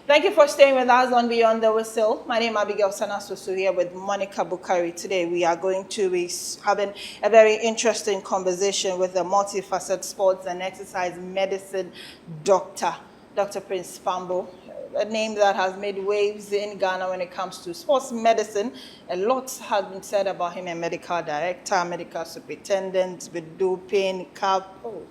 Thank you for staying with us on Beyond the Whistle. My name is Abigail Sanasusu here with Monica Bukari. Today we are going to be having a very interesting conversation with a multifaceted sports and exercise medicine doctor, Dr. Prince Pambo, a name that has made waves in Ghana when it comes to sports medicine. A lot has been said about him, a medical director, medical superintendent, with doping, cap. Oh,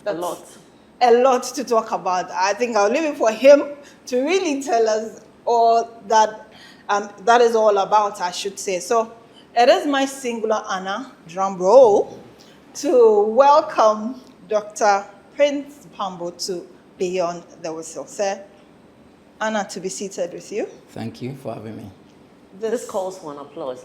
that's a lot to talk about. I think I'll leave it for him to really tell us all that that is all about, I should say. So it is my singular honor, drum roll, to welcome Dr. Prince Pambo to Beyond the Whistle. Sir, honor to be seated with you. Thank you for having me. This calls for an applause.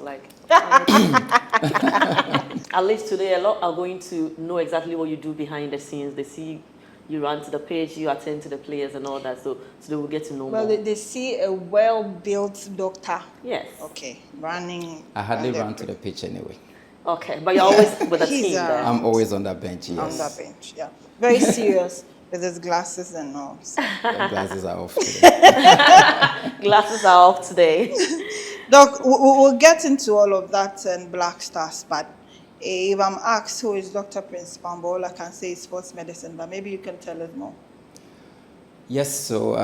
At least today, a lot are going to know exactly what you do behind the scenes. They see you run to the pitch, you attend to the players and all that, so they will get to know more. Well, they see a well-built doctor. Yes. Okay, running. I hardly run to the pitch anyway. Okay, but you're always with the team there. I'm always on that bench, yes. On that bench, yeah. Very serious with his glasses and all. So. The glasses are off today. Glasses are off today. Doc, we'll get into all of that and Black Stars, but if I'm asked who is Dr. Prince Pambo, all I can say is sports medicine, but maybe you can tell us more. Yes, so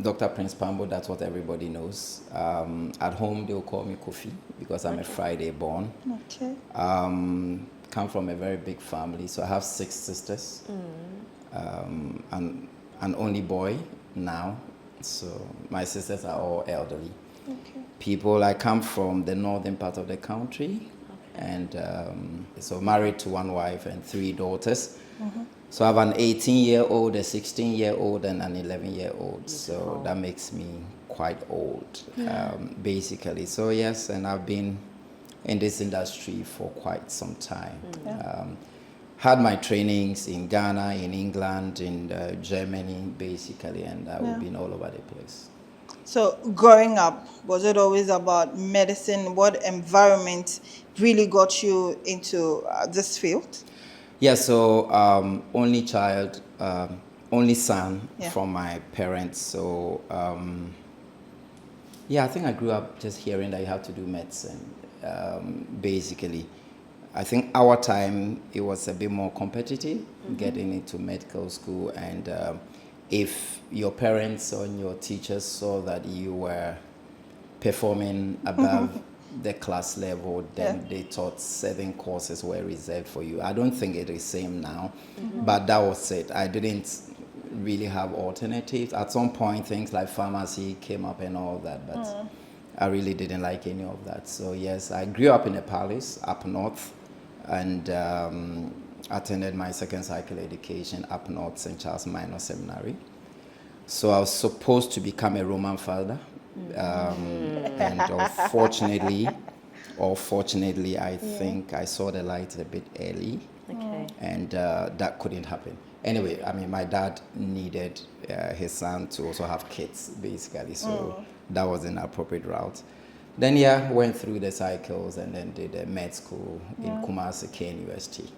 Dr. Prince Pambo, that's what everybody knows. At home, they'll call me Kofi because I'm a Friday born. Okay. Come from a very big family, so I have 6 sisters. And an only boy now, so my sisters are all elderly. Okay. People. I come from the northern part of the country. And so married to 1 wife and 3 daughters. So I have an 18-year-old, a 16-year-old, and an 11-year-old. So that makes me quite old, basically. So yes, and I've been in this industry for quite some time. Had my trainings in Ghana, in England, in Germany, basically, and I've been all over the place. So growing up, was it always about medicine? What environment really got you into this field? Yeah, so only child, only son from my parents. So I think I grew up just hearing that you have to do medicine, basically. I think our time, it was a bit more competitive, getting into medical school, and if your parents or your teachers saw that you were performing above the class level, then they thought certain courses were reserved for you. I don't think it is the same now, but that was it. I didn't really have alternatives. At some point, things like pharmacy came up and all that, but I really didn't like any of that. So yes, I grew up in a palace up north, and attended my second cycle education up north, St. Charles Minor Seminary. So I was supposed to become a Roman father, and unfortunately, or fortunately, I think I saw the light a bit early, and that couldn't happen. Anyway, I mean, my dad needed his son to also have kids, basically, so that was an appropriate route. Then, went through the cycles and then did a med school in Kumasi, KNUST.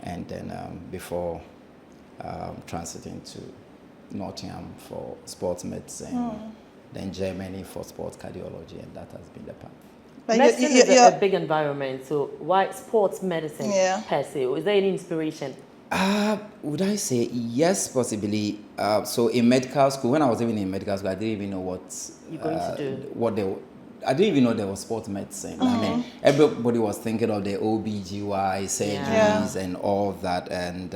And then before transiting to Nottingham for sports medicine, then Germany for sports cardiology, and that has been the path. Medicine is a big environment, so why sports medicine per se? Is there any inspiration? Would I say yes, possibly. So in medical school, when I was even in medical school, I didn't even know what you're going to do. I didn't even know there was sports medicine. I mean, everybody was thinking of the OBGY surgeries and all that. And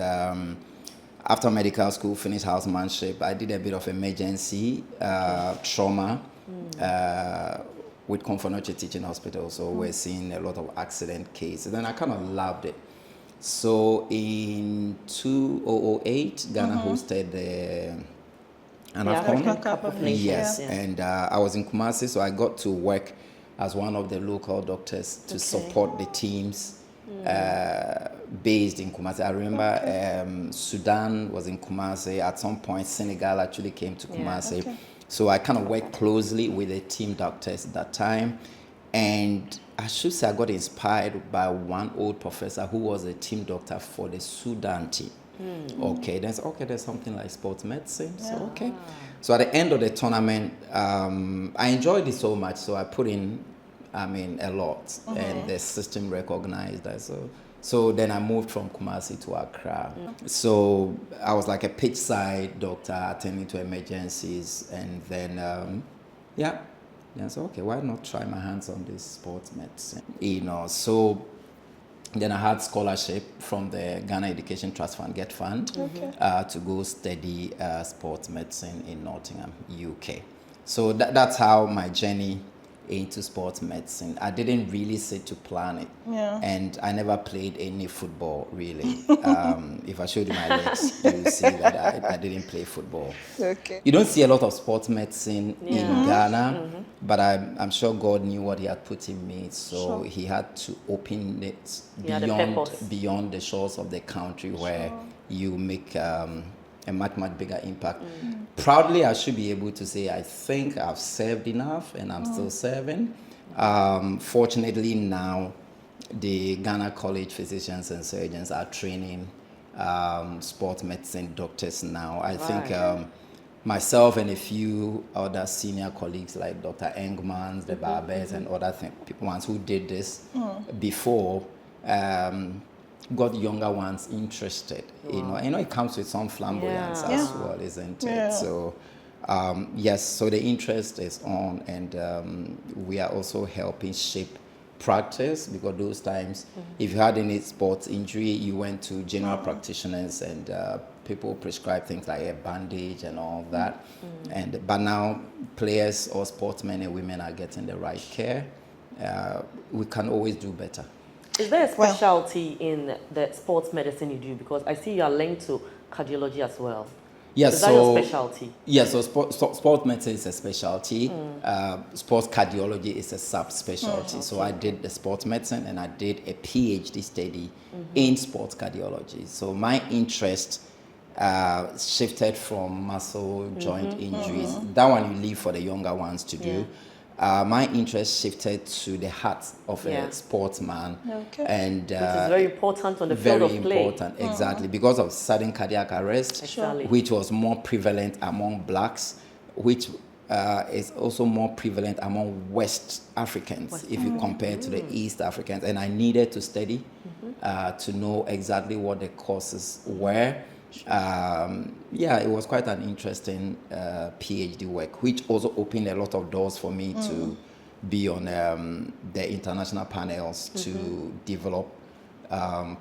after medical school, finished housemanship, I did a bit of emergency trauma with Comfort Teaching Hospital. So we're seeing a lot of accident cases. And I kind of loved it. So in 2008, Ghana hosted the African Cup of Nations. Yes, and I was in Kumasi, so I got to work as one of the local doctors to support the teams based in Kumasi. I remember Sudan was in Kumasi. At some point, Senegal actually came to Kumasi. So I kind of worked closely with the team doctors at that time. And I should say I got inspired by one old professor who was a team doctor for the Sudan team. Okay, then okay, there's something like sports medicine. So okay. So at the end of the tournament, I enjoyed it so much, so I put in, a lot, and the system recognized that. So then I moved from Kumasi to Accra. So I was like a pitch side doctor attending to emergencies, and then so okay, why not try my hands on this sports medicine? So then I had scholarship from the Ghana Education Trust Fund, Get Fund, to go study sports medicine in Nottingham, UK. So that's how my journey into sports medicine. I didn't really sit to plan it. Yeah. And I never played any football, really. If I showed you my legs, you will see that I didn't play football. Okay. You don't see a lot of sports medicine in Ghana, but I'm sure God knew what he had put in me, so he had to open it beyond the shores of the country where you make a much, much bigger impact. Proudly, I should be able to say I think I've served enough, and I'm still serving. Fortunately, now the Ghana College Physicians and Surgeons are training sports medicine doctors now. I think myself and a few other senior colleagues like Dr. Engmans, the Barbers, and other ones who did this before got younger ones interested. It comes with some flamboyance as well, isn't it? So yes, so the interest is on, and we are also helping shape practice, because those times if you had any sports injury, you went to general practitioners, and people prescribe things like a bandage and all that. But now players or sportsmen and women are getting the right care. We can always do better. Is there a specialty in the sports medicine you do? Because I see you are linked to cardiology as well. Yes, is that your specialty? Yes, so sports medicine is a specialty. Sports cardiology is a subspecialty. So I did the sports medicine, and I did a PhD study in sports cardiology. So my interest shifted from muscle joint injuries. That one you leave for the younger ones to do. My interest shifted to the heart of a sportsman, and which is very important on the field of play. Very important, exactly, because of sudden cardiac arrest, which was more prevalent among blacks, which is also more prevalent among West Africans if you compare to the East Africans. And I needed to study to know exactly what the causes were. It was quite an interesting PhD work, which also opened a lot of doors for me to be on the international panels to develop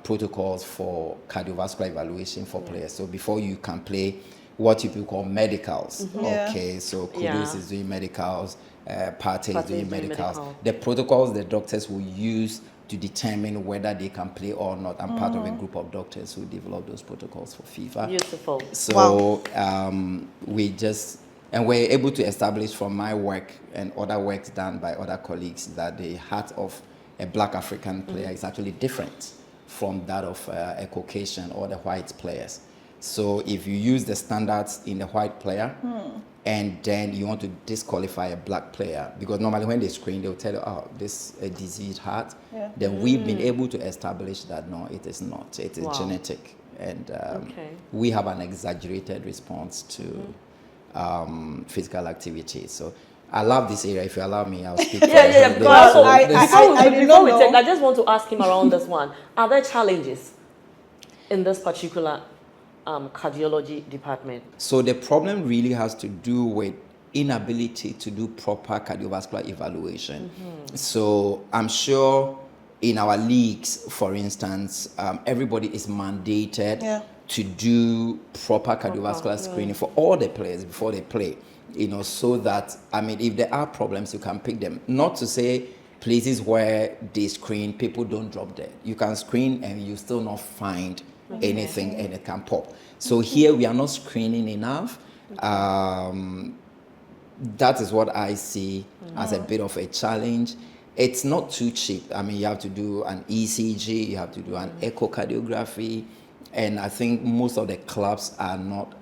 protocols for cardiovascular evaluation for players. So before you can play, what people call medicals. Okay, so Kudus is doing medicals, Partey is doing medicals. The protocols the doctors will use to determine whether they can play or not. I'm part of a group of doctors who develop those protocols for FIFA. Beautiful. So we're able to establish from my work and other works done by other colleagues that the heart of a black African player is actually different from that of a Caucasian or the white players. So if you use the standards in the white player, and then you want to disqualify a black player, because normally when they screen, they'll tell you, oh, this is a diseased heart. Then we've been able to establish that, no, it is not. It is genetic. And we have an exaggerated response to physical activity. So I love this area. If you allow me, I'll speak. Before we take, I just want to ask him around this one. Are there challenges in this particular cardiology department? So the problem really has to do with inability to do proper cardiovascular evaluation. So I'm sure in our leagues, for instance, everybody is mandated to do proper cardiovascular screening for all the players before they play, so that, if there are problems, you can pick them. Not to say places where they screen, people don't drop dead. You can screen and you still not find anything, and it can pop. So here we are not screening enough. That is what I see as a bit of a challenge. It's not too cheap. You have to do an ECG, you have to do an echocardiography, and I think most of the clubs are not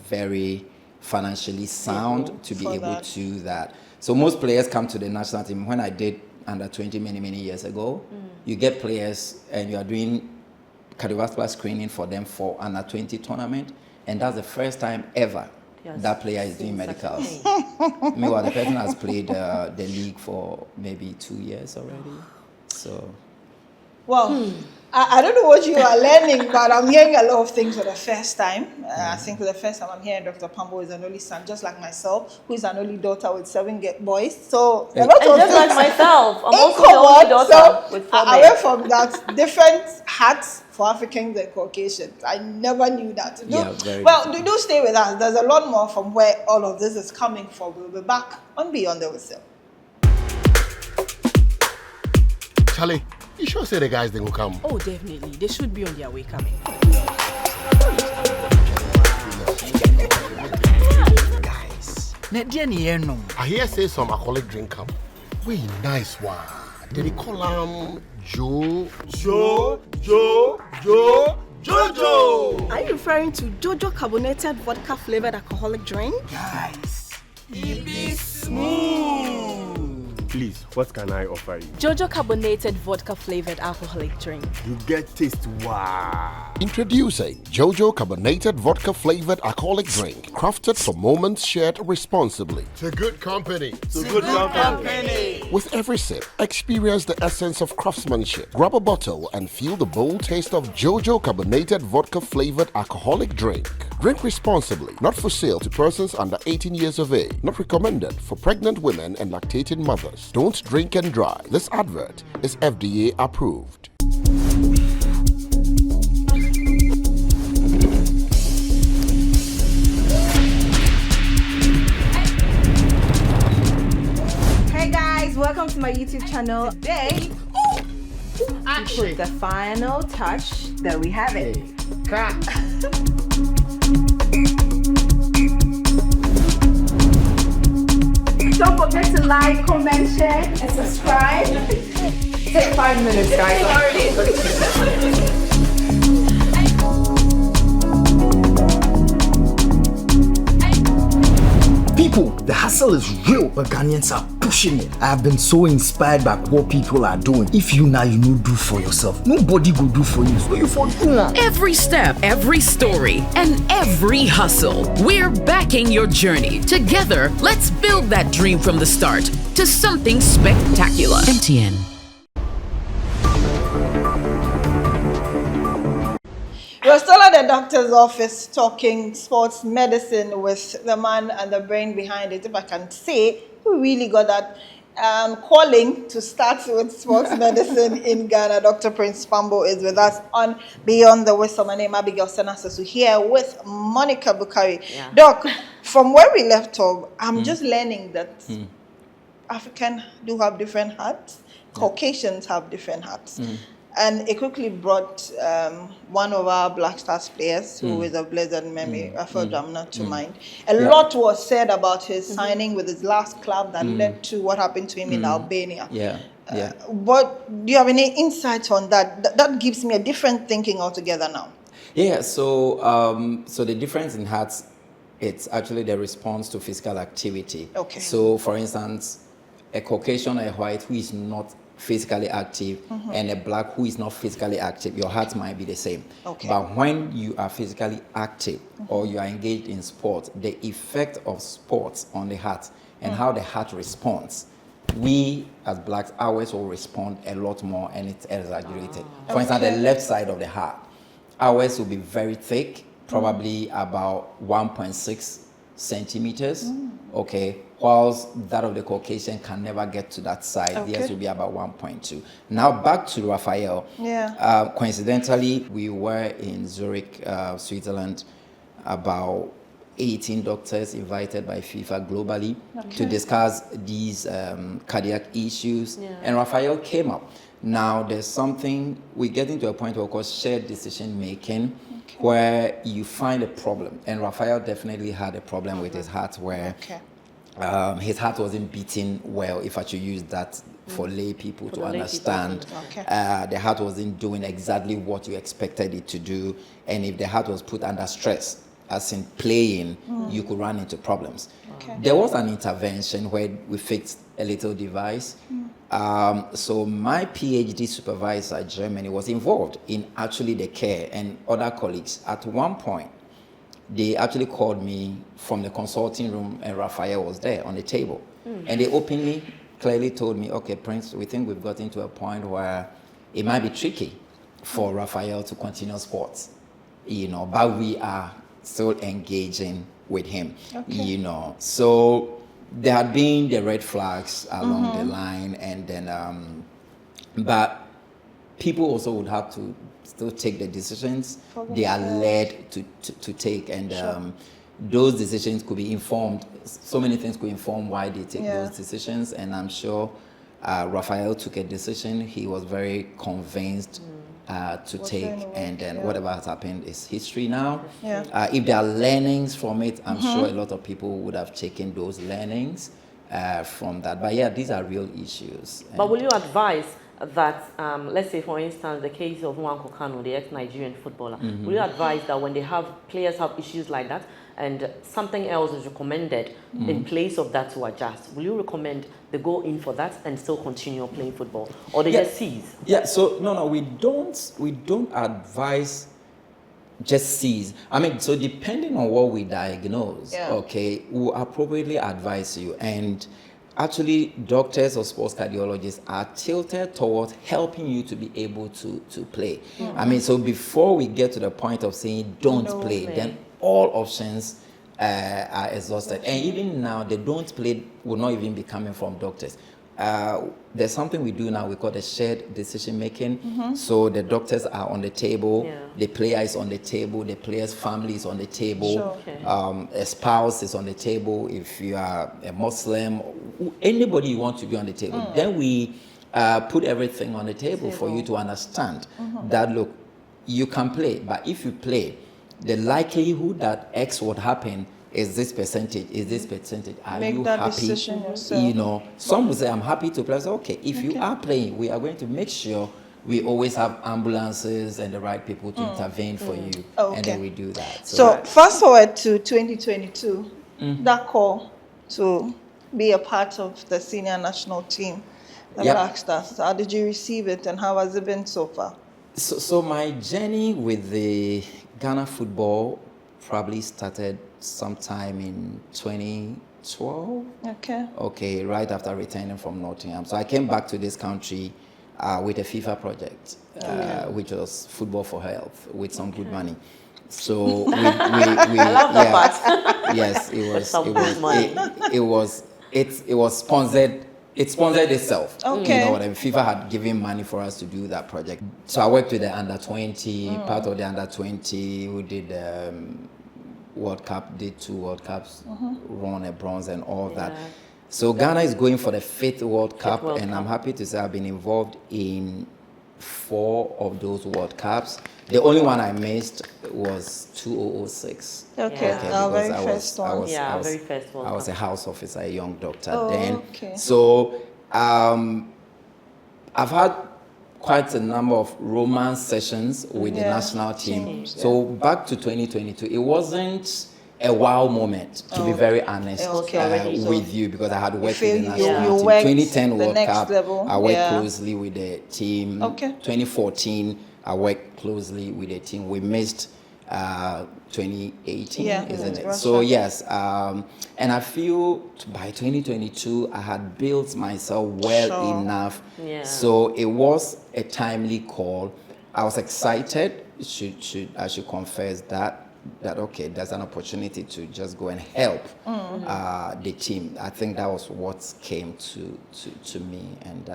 very financially sound to be able to do that. So most players come to the national team. When I did under 20 many years ago. You get players and you are doing cardiovascular screening for them for under 20 tournament, and that's the first time ever that player is doing medicals. Meanwhile, the person has played the league for maybe 2 years already. So, well, I don't know what you are learning, but I'm hearing a lot of things for the first time. I think for the first time I'm hearing Dr. Pambo is an only son, just like myself, who is an only daughter with 7 boys. So a lot of just like things myself, I'm also the common. only daughter So with 4 men. away from that, different hats for Africans and Caucasians. I never knew that. Do stay with us. There's a lot more from where all of this is coming from. We'll be back on Beyond the Whistle. Charlie, you sure say the guys they will come? Oh, definitely. They should be on their way coming. Guys, I hear say some alcoholic drink come. Wait, nice one. Did they call Jojo? Are you referring to Jojo carbonated vodka flavored alcoholic drink? Guys, it is smooth. Please, what can I offer you? Jojo carbonated vodka flavored alcoholic drink. You get taste, wow. Introducing Jojo carbonated vodka flavored alcoholic drink, crafted for moments shared responsibly. To good company. To good company. With every sip, experience the essence of craftsmanship. Grab a bottle and feel the bold taste of Jojo carbonated vodka flavored alcoholic drink. Drink responsibly. Not for sale to persons under 18 years of age. Not recommended for pregnant women and lactating mothers. Don't drink and drive. This advert is FDA approved. Hey guys, welcome to my YouTube channel. Today, put the final touch. There we have it. Don't forget to like, comment, share, and subscribe. Take 5 minutes, guys. People, the hustle is real, but Ghanaians are pushing it. I have been so inspired by what people are doing. If you now you know do for yourself, nobody will do for you. So you for do now. Every step, every story, and every hustle. We're backing your journey. Together, let's build that dream from the start to something spectacular. MTN. We're still at the doctor's office talking sports medicine with the man and the brain behind it. If I can say, we really got that calling to start with sports medicine in Ghana. Dr. Prince Pambo is with us on Beyond the Whistle. My name is Abigail Senasasu here with Monica Bukari. Yeah. Doc, from where we left off, I'm just learning that Africans do have different hats. Caucasians have different hats. And it quickly brought one of our Black Stars players, who is of blessed memory, Rafael Damna, to mind. A lot was said about his signing with his last club that led to what happened to him in Albania. But do you have any insights on that? That gives me a different thinking altogether now. Yeah, so the difference in hearts, it's actually the response to physical activity. Okay. So, for instance, a Caucasian or a white who is not physically active and a black who is not physically active, your heart might be the same. Okay. But when you are physically active or you are engaged in sport, the effect of sports on the heart and how the heart responds, we as blacks always will respond a lot more, and it's exaggerated. For instance, the left side of the heart, ours will be very thick, probably about 1.6 centimeters, okay, whilst that of the Caucasian can never get to that side. Theirs will be about 1.2. Now back to Raphael. Coincidentally, we were in Zurich, Switzerland, about 18 doctors invited by FIFA globally to discuss these cardiac issues, and Raphael came up. Now there's something, we're getting to a point where we call shared decision making, where you find a problem, and Raphael definitely had a problem with his heart where his heart wasn't beating well, if I should use that for lay people to understand. The heart wasn't doing exactly what you expected it to do, and if the heart was put under stress, as in playing, you could run into problems. There was an intervention where we fixed a little device, So my PhD supervisor, Germany, was involved in actually the care, and other colleagues. At one point, they actually called me from the consulting room, and Raphael was there on the table. And they openly, clearly told me, okay, Prince, we think we've gotten to a point where it might be tricky for Raphael to continue sports, but we are still engaging with him, So there had been the red flags along the line, and then, but people also would have to still take the decisions they are led to take, and those decisions could be informed. So many things could inform why they take those decisions, and I'm sure Raphael took a decision he was very convinced to take, and then whatever has happened is history now. If there are learnings from it, I'm sure a lot of people would have taken those learnings from that. But yeah, these are real issues. But will you advise that, let's say for instance, the case of Nwankwo Kanu, the ex-Nigerian footballer, will you advise that when players have issues like that, and something else is recommended in place of that to adjust, will you recommend they go in for that and still continue playing football, or they just cease? Yeah. So no, we don't advise just cease. I mean, so depending on what we diagnose, okay, we'll appropriately advise you. And actually, doctors or sports cardiologists are tilted towards helping you to be able to play. I mean, so before we get to the point of saying don't play, then all options are exhausted. And even now, the don't play will not even be coming from doctors. There's something we do now, we call the shared decision making. So the doctors are on the table, the player is on the table, the player's family is on the table, a spouse is on the table. If you are a Muslim, anybody you want to be on the table, then we put everything on the table for you to understand that, look, you can play, but if you play, the likelihood that X would happen is this percentage, are Make you that happy? decision yourself. Some will say, I'm happy to play. I say, okay, if you are playing, we are going to make sure we always have ambulances and the right people to intervene for you. And then we do that. So fast forward to 2022, that call to be a part of the senior national team, the Black Stars. How did you receive it, and how has it been so far? So my journey with the Ghana football probably started sometime in 2012. Okay, right after returning from Nottingham. So I came back to this country with a FIFA project, which was Football for Health, with some good money. So we I love that part. Yes, it was sponsored. It sponsored itself. You know what I mean? FIFA had given money for us to do that project. So I worked with the under 20, part of the under 20 who did World Cup, did 2 World Cups, won a bronze and all that. So Ghana is going for the 5th World Cup, and I'm happy to say I've been involved in 4 of those World Cups. The only one I missed was 2006. Our very first one. Very first one. I was a house officer, a young doctor then. So I've had quite a number of romance sessions with the national team. So back to 2022, it wasn't a wow moment, to be very honest with you, because I had worked with the national team. 2010 World Cup, I worked closely with the team. 2014, I worked closely with the team. We missed 2018, isn't it? So yes, and I feel by 2022, I had built myself well enough. So it was a timely call. I was excited. I should confess that okay, there's an opportunity to just go and help the team. I think that was what came to me, and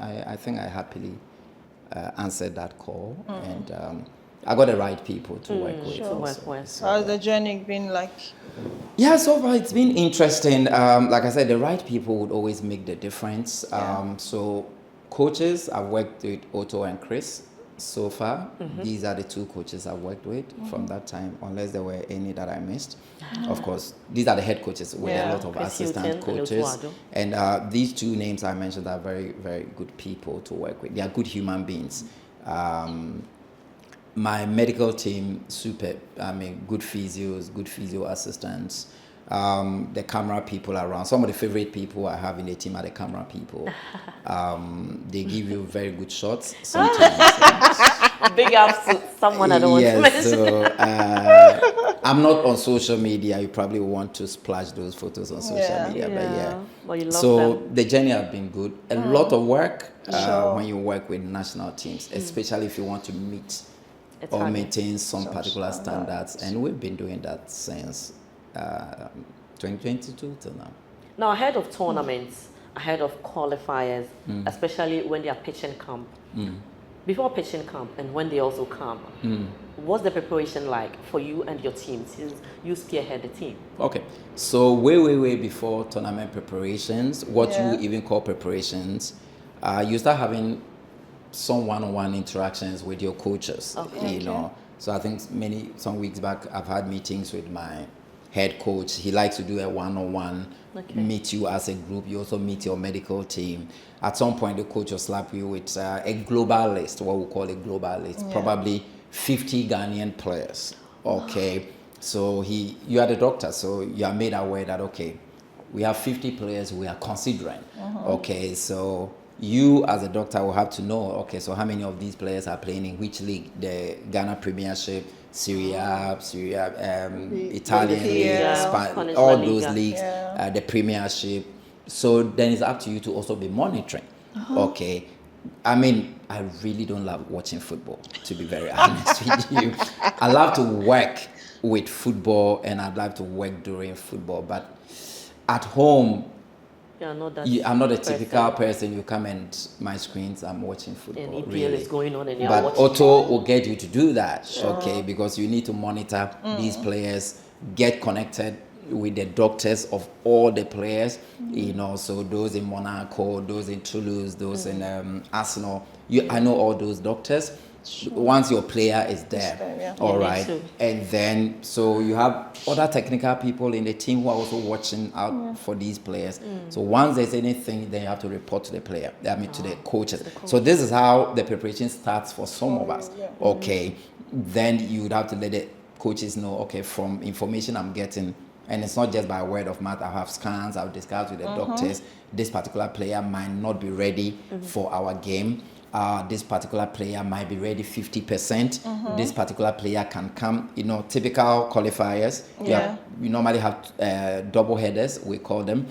I think I happily answered that call, and I got the right people to work with. How's the journey been like? Yeah, so far it's been interesting. Like I said, the right people would always make the difference. So coaches, I've worked with Otto and Chris. So far, these are the 2 coaches I've worked with from that time, unless there were any that I missed. Of course, these are the head coaches with a lot of assistant coaches. And these 2 names I mentioned are very, very good people to work with. They are good human beings. My medical team, superb. I mean, good physios, good physio assistants. the camera people around. Some of the favorite people I have in the team are the camera people. They give you very good shots sometimes. Big ups to someone I don't want to Yes, mention. so I'm not on social media. You probably want to splash those photos on social media, but yeah. But you love So them. the journey has been good. A lot of work when you work with national teams, especially if you want to meet or maintain some particular standards. And we've been doing that since 2022 till now. Now, ahead of tournaments, ahead of qualifiers, especially when they are pitching camp, before pitching camp and when they also come, what's the preparation like for you and your team since you spearhead the team? Okay, so way before tournament preparations, what you even call preparations, you start having some one-on-one interactions with your coaches. You know, so I think some weeks back I've had meetings with my head coach. He likes to do a one-on-one, meet you as a group. You also meet your medical team. At some point, the coach will slap you with a global list, what we call a global list, probably 50 Ghanaian players. Okay, so you are the doctor, so you are made aware that, okay, we have 50 players we are considering. Okay, so you as a doctor will have to know, okay, so how many of these players are playing in which league? The Ghana Premiership, Syria, Italian league, all those leagues, the Premiership. So then it's up to you to also be monitoring. Okay, I mean, I really don't love watching football, to be very honest with you. I love to work with football and I'd like to work during football, but at home, I'm not a typical person. You come and my screens, I'm watching football. And EPL really. is going on and you're But watching. Otto will get you to do that, okay? Because you need to monitor these players, get connected with the doctors of all the players, you know, so those in Monaco, those in Toulouse, those in Arsenal. I know all those doctors. Once your player is there, all right, and then so you have other technical people in the team who are also watching out for these players. So once there's anything, then you have to report to the player, to the coaches. So this is how the preparation starts for some of us. Okay, then you would have to let the coaches know, okay, from information I'm getting, and it's not just by word of mouth. I'll have scans, I'll discuss with the doctors. This particular player might not be ready for our game. This particular player might be ready 50%. This particular player can come, you know, typical qualifiers. You normally have double headers, we call them.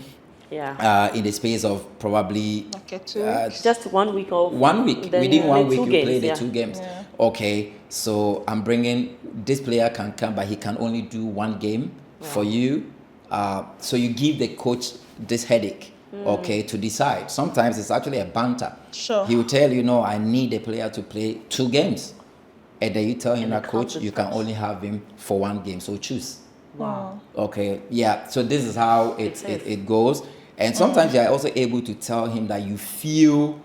In the space of probably just 1 week or 1 week. Within 1 week, you play the 2 games. Okay, so I'm bringing this player can come, but he can only do 1 game for you. So you give the coach this headache. Okay, to decide. Sometimes it's actually a banter. He will tell you, no, I need a player to play 2 games. And then you tell him that, coach, you can only have him for 1 game, so choose. Wow. Okay, yeah, so this is how it goes. And sometimes you are also able to tell him that you feel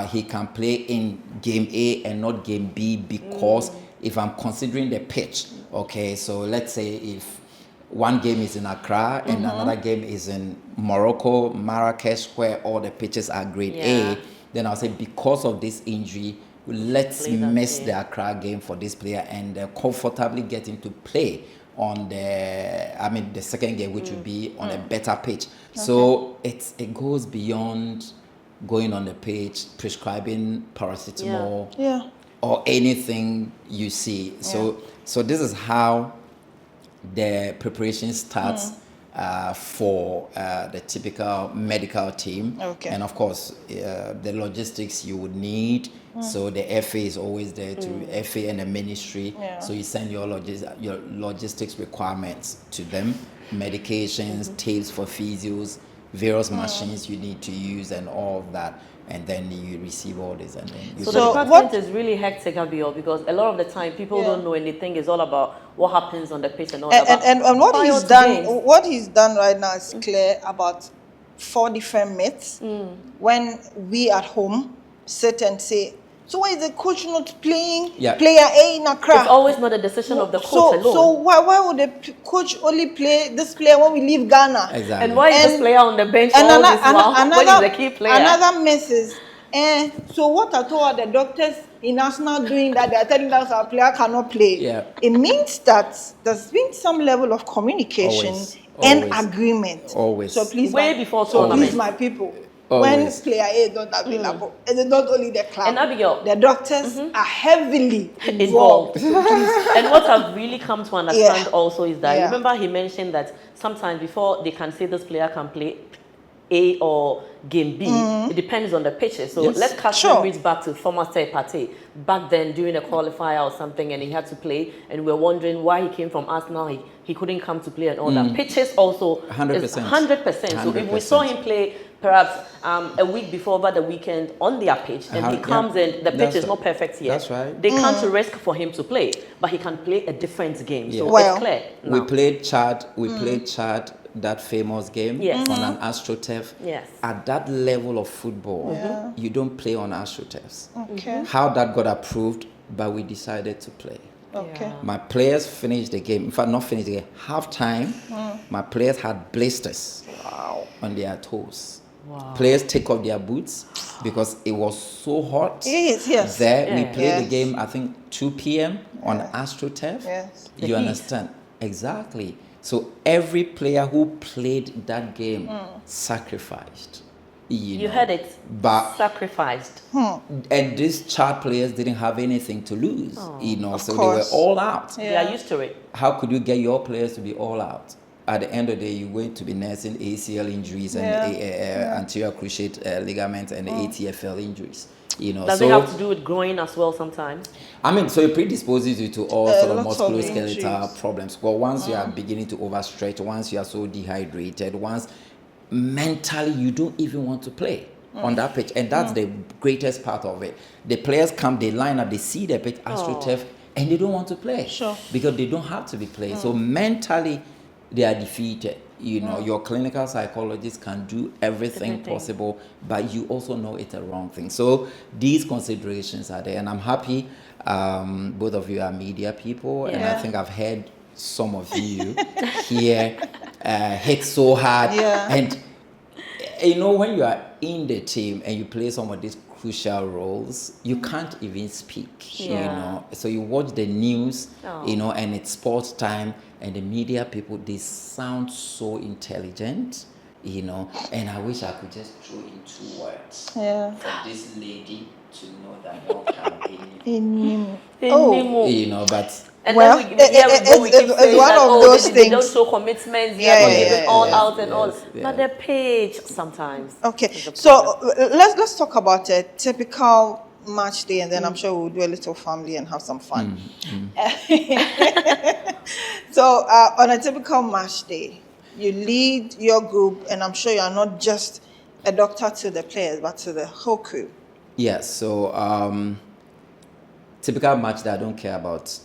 he can play in game A and not game B because if I'm considering the pitch, okay, so let's say if 1 game is in Accra and another game is in Morocco, Marrakesh, where all the pitches are grade A, then I'll say because of this injury, let's miss the Accra game for this player and comfortably get him to play on the second game, which would be on a better pitch. So it goes beyond going on the pitch, prescribing paracetamol or anything you see. So this is how the preparation starts for the typical medical team. And of course, the logistics you would need. So the FA is always there to FA and the ministry. So you send your logistics requirements to them, medications, tapes for physios, various machines you need to use and all of that. And then you receive all this, and then you so the department is really hectic, Abigail, because a lot of the time people don't know anything. It's all about what happens on the pitch and all that. And what he's done right now is clear about 4 different myths. When we at home sit and say, so why is the coach not playing player A in Accra? It's always not a decision of the coach alone. So why would the coach only play this player when we leave Ghana? Exactly. And why is this player on the bench all this while? When is the key player? Another myth is, so what are all the doctors in Arsenal doing that they are telling us our player cannot play? It means that there's been some level of communication and Always. agreement. Always. So please, Way before so tournament. please, my people, Always. when player A is not available, it is not only the club. And Abigail, the doctors are heavily Involved. involved. So please, And what I've really come to understand Yeah. also is that, Yeah. remember he mentioned that sometimes before they can say this player can play A or game B, it depends on the pitches. So Yes. let's cast Sure. memories back to Thomas Partey. Back then during a qualifier or something and he had to play and we're wondering why he came from Arsenal, he couldn't come to play and all that. Pitches also 100%. 100%. So if we saw him play perhaps a week before over the weekend on their pitch and he comes and the pitch That's is not perfect yet, that's right. they can't risk for him to play, but he can play a different game. So Well, it's clear We now. played Chad. We played Chad. That famous game Yes. on an AstroTurf. Yes. At that level of football, you don't play on AstroTurfs. okay, How that got approved, but we decided to play. okay. My players finished the game. In fact, not finished the game. Half time, my players had blisters on their toes. Players take off their boots because it was so hot. Yes. There, we Yeah. played the Yes. game, I think, 2 p.m. on AstroTurf. Yes. The You heat. understand? Exactly. So every player who played that game sacrificed. You heard it. But Sacrificed. and these child players didn't have anything to lose, so course. they were all out. They are used to it. How could you get your players to be all out? At the end of the day, you're going to be nursing ACL injuries and anterior cruciate ligament and ATFL injuries. Does it have to do with growing as well sometimes? I mean, so it predisposes you to all sort of lots of musculoskeletal injuries. problems. Well, once you are beginning to overstretch, once you are so dehydrated, once mentally you don't even want to play on that pitch, and that's the greatest part of it. The players come, they line up, they see the pitch, AstroTurf, and they don't want to play because they don't have to be playing. So mentally, they are defeated. Your clinical psychologist can do everything possible, but you also know it's a wrong thing. So these considerations are there, and I'm happy both of you are media people, and I think I've heard some of you here hit so hard. And when you are in the team and you play some of these crucial roles, you can't even speak. So you watch the news, and it's sports time, and the media people, they sound so intelligent, and I wish I could just throw in 2 words for this lady to know that no can but And Well, then we keep it's saying one that, of they those don't things. show commitments, Yeah, they're all yeah. out and all. Yes, But the page sometimes. Okay, is a so problem. let's talk about a typical match day, and then I'm sure we'll do a little family and have some fun. So on a typical match day, you lead your group, and I'm sure you are not just a doctor to the players, but to the whole crew. yes, so typical match that I don't care about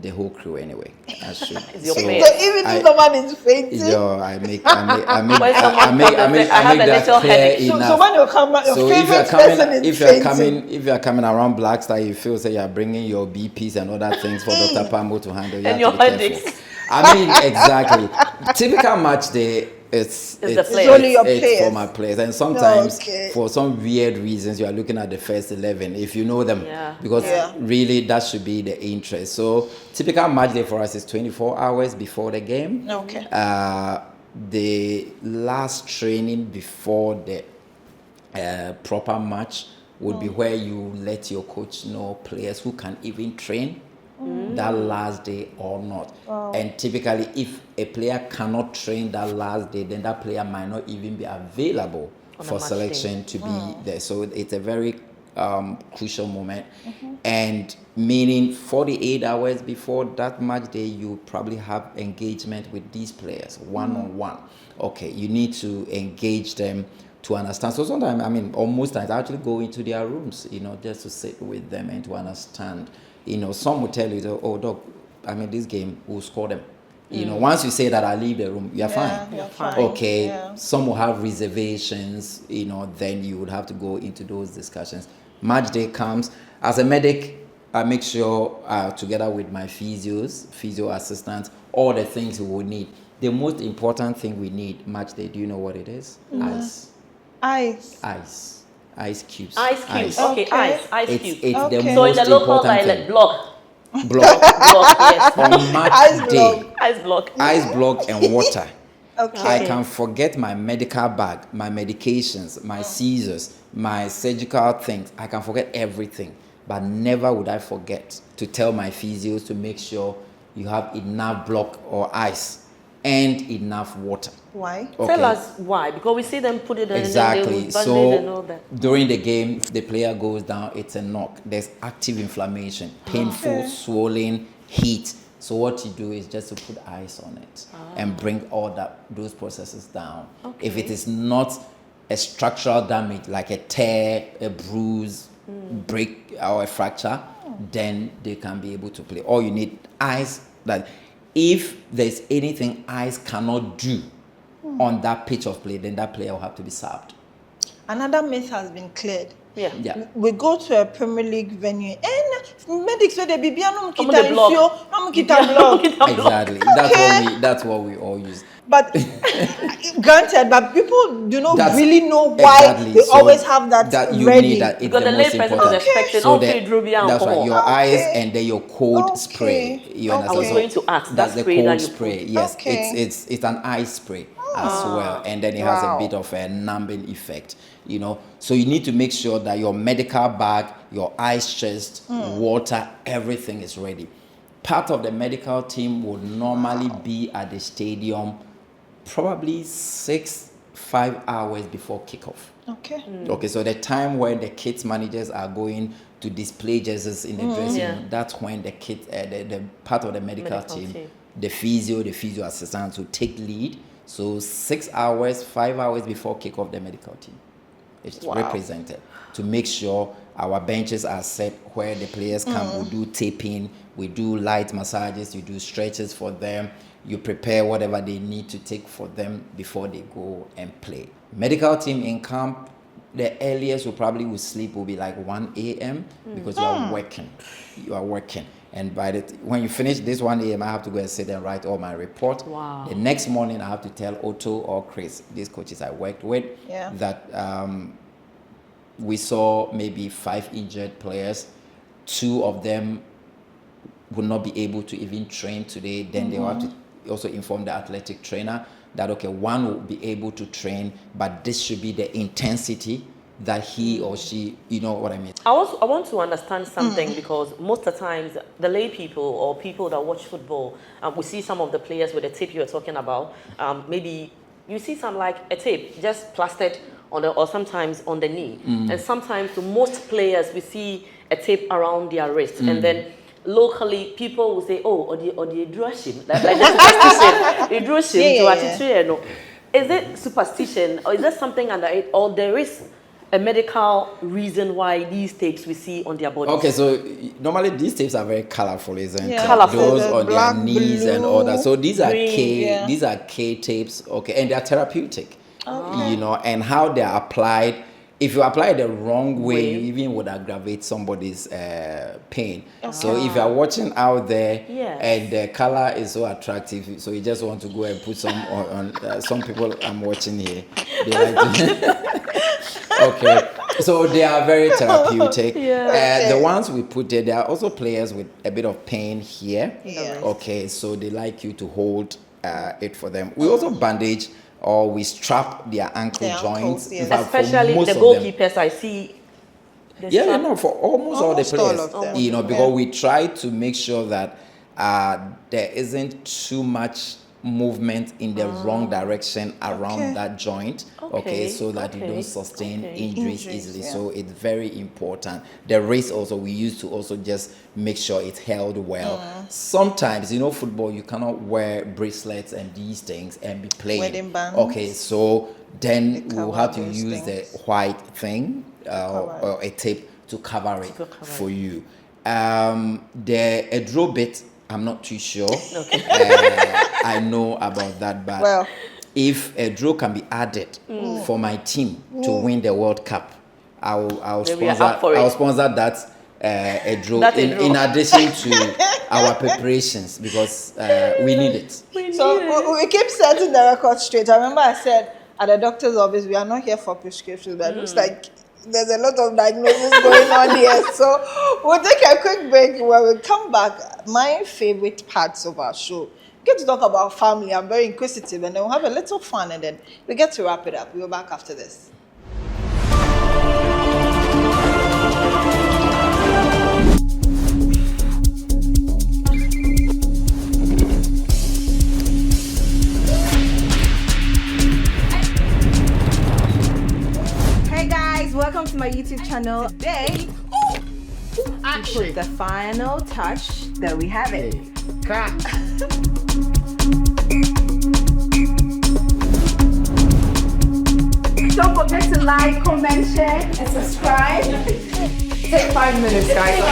the whole crew anyway. I should. It's your So player. even if someone is fainting, I make have a that little clear headache. so enough. someone will come out, your So favorite person is if you're coming around Black Star, you feel say you're bringing your BPs and other things for Dr. Pambo to handle. You And have your to be headaches. careful. I mean, exactly. Typical match day, it's the players. It's only your it's players. for my players, and sometimes Okay. for some weird reasons you are looking at the first 11 if you know them, Yeah. because Yeah. really that should be the interest. So typical match day for us is 24 hours before the game. Okay. The last training before the proper match would be where you let your coach know players who can even train that last day or not. And typically, if a player cannot train that last day, then that player might not even be available On a for match selection to be there. So it's a very crucial moment. And meaning 48 hours before that match day, you probably have engagement with these players one-on-one. Okay, you need to engage them to understand. So sometimes, or most times, I actually go into their rooms, just to sit with them and to understand. Some will tell you, oh, doc, this game, we'll score them. Once you say that, I leave the room, you're fine. You're fine. Okay, Yeah. some will have reservations, then you would have to go into those discussions. Match day comes. As a medic, I make sure, together with my physio assistants, all the things we will need. The most important thing we need match day, do you know what it is? Ice. Ice cubes. Ice cubes. Okay, Okay. ice It's cubes. the Okay. So in most the local important dialect, thing. block. Block. Block, yes. On match Ice day, block. Ice block. ice block and water. Okay. I can forget my medical bag, my medications, my scissors, my surgical things. I can forget everything. But never would I forget to tell my physios to make sure you have enough block or ice and enough water. Why? Okay. Tell us why, because we see them put it in Exactly. and then they would and all So that. during the game, the player goes down, it's a knock. There's active inflammation, painful, swollen, heat. So what you do is just to put ice on it and bring all those processes down. Okay. If it is not a structural damage like a tear, a bruise, break or a fracture, then they can be able to play. Or you need ice. That if there's anything ice cannot do on that pitch of play, then that player will have to be subbed. Another myth has been cleared. Yeah. We go to a Premier League venue and medics where they be no Come on, the block. block. Exactly. That's what we all use. But granted, but people do not That's really know why exactly. they So always have that you ready. need that. It's Because the most layperson important. is expecting, So okay, Drew, be that's right. Your eyes Okay. and then your cold Okay. spray. You Okay. understand? I was So going to ask, that's that the spray cold that you spray. put. Yes, Okay. it's an eye spray as well, and then it has a Wow. bit of a numbing effect. You know, so you need to make sure that your medical bag, your ice chest, water, everything is ready. Part of the medical team would normally be at the stadium probably 5 hours before kickoff. Okay. Okay, so the time when the kids managers are going to display jerseys in the dressing Yeah. room, that's when the kid, the part of the medical team, the physio assistants will take lead. So 6 hours, 5 hours before kickoff, the medical team is represented to make sure our benches are set where the players come. We do taping, we do light massages, you do stretches for them, you prepare whatever they need to take for them before they go and play. Medical team in camp, the earliest will sleep will be like 1 a.m. because you are working. You are working. And by when you finish this 1 a.m., I have to go and sit and write all my report. Wow. The next morning, I have to tell Otto or Chris, these coaches I worked with, that we saw maybe 5 injured players. 2 of them would not be able to even train today. Then they will have to also inform the athletic trainer that, okay, 1 will be able to train, but this should be the intensity that he or she, you know what I mean? I want to understand something because most of the times the lay people or people that watch football, we see some of the players with the tape you're talking about. Maybe you see some like a tape just plastered on the, or sometimes on the knee. And sometimes to most players we see a tape around their wrist. And then locally people will say, oh, or the drushing, like the superstition. The drushing to attitude, no. Is it superstition or is there something under it, or there is a medical reason why these tapes we see on their bodies? Okay, so normally these tapes are very colorful, isn't it? Colorful. Those The on black, their knees and blue, all that. So these are green, these are K tapes, okay, and they are therapeutic. You know, and how they are applied. If you apply it the wrong way, you even would aggravate somebody's pain. So if you are watching out there and the color is so attractive, so you just want to go and put some on some people I'm watching here. They like to okay, so they are very therapeutic. The ones we put there are also players with a bit of pain here. Okay, so they like you to hold it for them. We also bandage or we strap their ankle joints. In fact, for especially most the of goalkeepers, I see. For almost all the all players, of them. you know, because we try to make sure that there isn't too much movement in the wrong direction around that joint, okay, so that you don't sustain injuries easily. So it's very important. The wrist also we use to also just make sure it's held well. Sometimes, you know, football you cannot wear bracelets and these things and be playing. Wedding bands. Okay, so then we'll cover have to those use things. the white thing or a tape to cover it for you. A draw bit, I'm not too sure. I know about that, but if a draw can be added for my team to win the World Cup, I'll sponsor that a draw in addition to our preparations because we need it. So we keep setting the record straight. I remember I said at the doctor's office, we are not here for prescriptions, but it looks like there's a lot of diagnosis going on here. So we'll take a quick break. When we come back, my favorite parts of our show get to talk about family. I'm very inquisitive, and then we'll have a little fun, and then we get to wrap it up. We'll be back after this. Hey guys, welcome to my YouTube channel. Today, we put the final touch. There we have it. Don't forget to like, comment, share, and subscribe. Take 5 minutes, guys.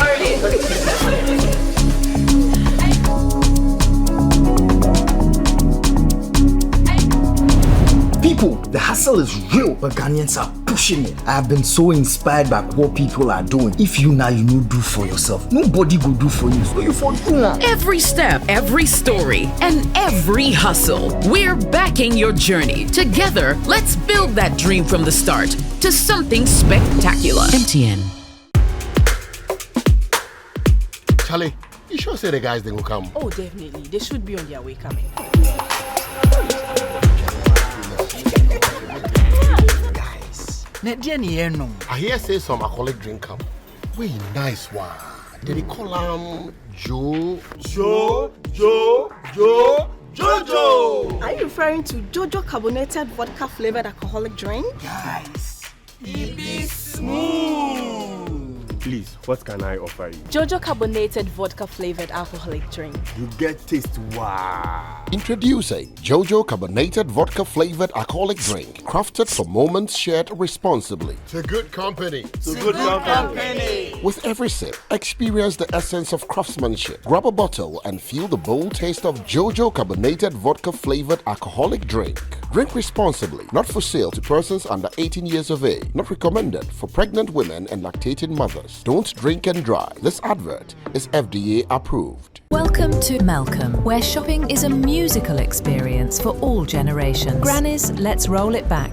People, the hustle is real, but Ghanaians are pushing it. I have been so inspired by what people are doing. If you now you know do for yourself, nobody will do for you. So you for do now. Every step, every story, and every hustle. We're backing your journey. Together, let's build that dream from the start to something spectacular. MTN. Charlie, you sure say the guys they will come? Oh, definitely. They should be on their way coming. I hear say some alcoholic drink come. Wey nice one. They call Jojo. Are you referring to Jojo carbonated vodka flavored alcoholic drink? Guys, Please, what can I offer you? Jojo carbonated vodka flavored alcoholic drink. You get taste, wow. Introducing Jojo carbonated vodka flavored alcoholic drink, crafted for moments shared responsibly. To good company. So good company. With every sip, experience the essence of craftsmanship. Grab a bottle and feel the bold taste of Jojo carbonated vodka flavored alcoholic drink. Drink responsibly. Not for sale to persons under 18 years of age. Not recommended for pregnant women and lactating mothers. Don't drink and drive. This advert is FDA approved. Welcome to Malcolm, where shopping is a musical experience for all generations. Grannies, let's roll it back.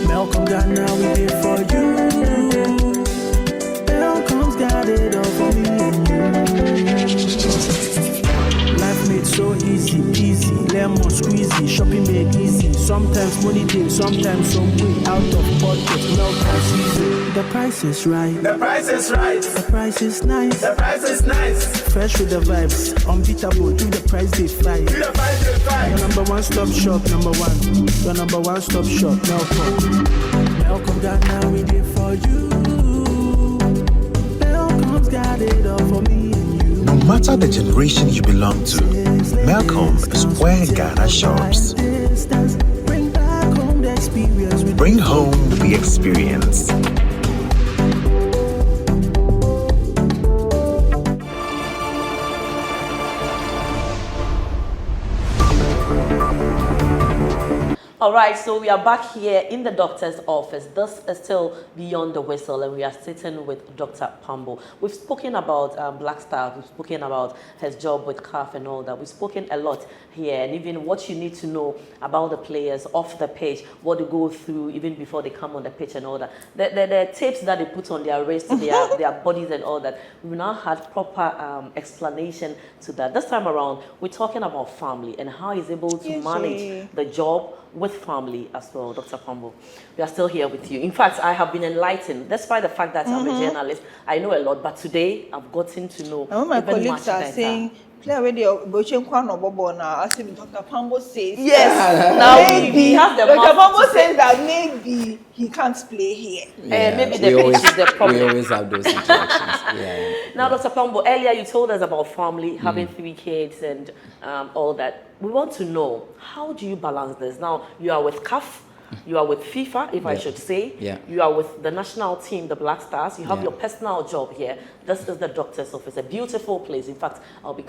Malcolm got now we did for you. Malcolm's got it all for me and you. Life made so easy, lemon squeezy, shopping made easy. Sometimes money day, sometimes some way out of budget. Malcolm's easy. The price is right. The price is right. The price is nice. The price is nice. Fresh with the vibes, unbeatable. Do the price they fight. Do the price they fight. Your number one stop shop, number one. Your number one stop shop, Malcolm. Malcolm got now we did for you. Malcolm's got it all for me and you. No matter the generation you belong to, Malcolm is where Ghana shops. Bring back home the experience. Bring home the experience. All right, so we are back here in the doctor's office. This is still Beyond the Whistle, and we are sitting with Dr. Pambo. We've spoken about Black Star, we've spoken about his job with CAF and all that. We've spoken a lot here, and even what you need to know about the players off the pitch, what they go through even before they come on the pitch and all that. The tapes that they put on their wrists, their bodies and all that. We've now had proper explanation to that. This time around, we're talking about family and how he's able to manage the job with family as well, Dr. Pambo. We are still here with you. In fact, I have been enlightened, despite the fact that I'm a journalist. I know a lot, but today I've gotten to know my even colleagues much are better. saying, play already now. As if Dr. Pambo says, yes, now maybe Dr. Pambo says that maybe he can't play here. Maybe the pitch is the problem. We always have those situations. Now, Dr. Pambo, earlier you told us about family, having 3 kids and all that. We want to know, how do you balance this? Now, you are with CAF, you are with FIFA, if I should say. You are with the national team, the Black Stars. You have your personal job here. This is the doctor's office, a beautiful place. In fact, I'll be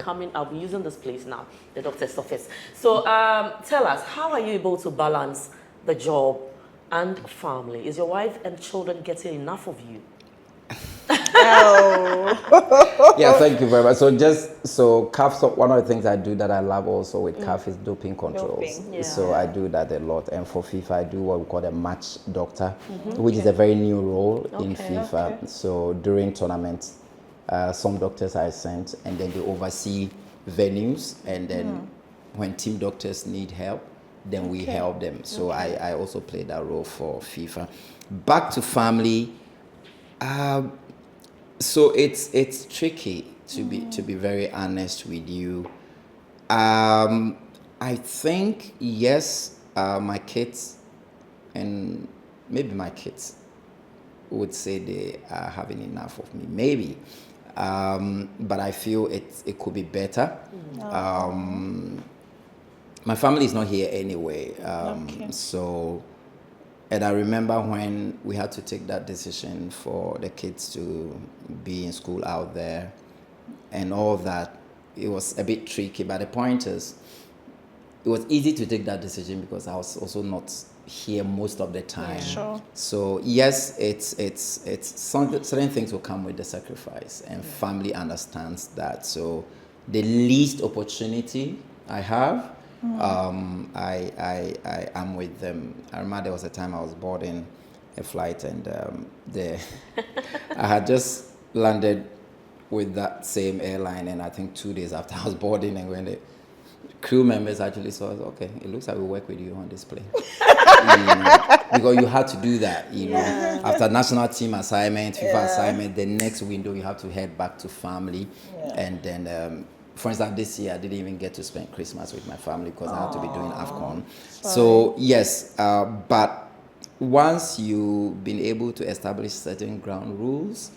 using this place now, the doctor's office. So tell us, how are you able to balance the job and family? Is your wife and children getting enough of you? Yeah, thank you very much. So CAF, one of the things I do that I love also with CAF is doping controls. So I do that a lot. And for FIFA, I do what we call a match doctor, which is a very new role in FIFA. So during tournaments, some doctors are sent and then they oversee venues, and then when team doctors need help, then we help them. So I also played that role for FIFA. Back to family. So it's tricky to be very honest with you. I think yes, my kids and maybe my kids would say they are having enough of me, maybe. But I feel it could be better. My family is not here anyway, so. And I remember when we had to take that decision for the kids to be in school out there and all of that, it was a bit tricky. But the point is, it was easy to take that decision because I was also not here most of the time. Sure. So yes, it's certain things will come with the sacrifice, and family understands that. So the least opportunity I have, I am with them. I remember there was a time I was boarding a flight, and I had just landed with that same airline, and I think 2 days after I was boarding, and when the crew members actually saw us, okay, it looks like we work with you on this plane. Because you had to do that, know. After national team assignment, FIFA assignment, the next window you have to head back to family, and then. For instance, this year I didn't even get to spend Christmas with my family because I had to be doing AFCON. So yes, but once you've been able to establish certain ground rules,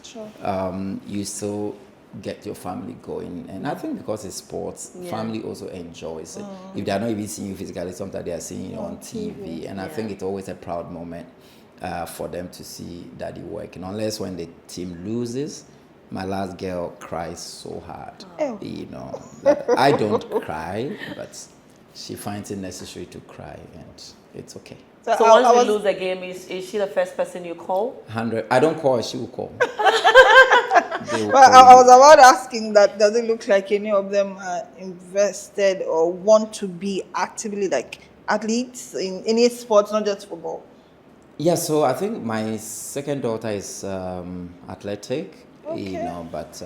you still get your family going. And I think because it's sports, family also enjoys it. If they're not even seeing you physically, sometimes they are seeing you on TV. And I think it's always a proud moment for them to see daddy working. Unless when the team loses, my last girl cries so hard. That I don't cry, but she finds it necessary to cry, and it's okay. So once you lose a game, is she the first person you call? 100. I don't call her, she will call. I was about asking that, does it look like any of them are invested or want to be actively like athletes in any sports, not just football? Yeah, so I think my second daughter is athletic. But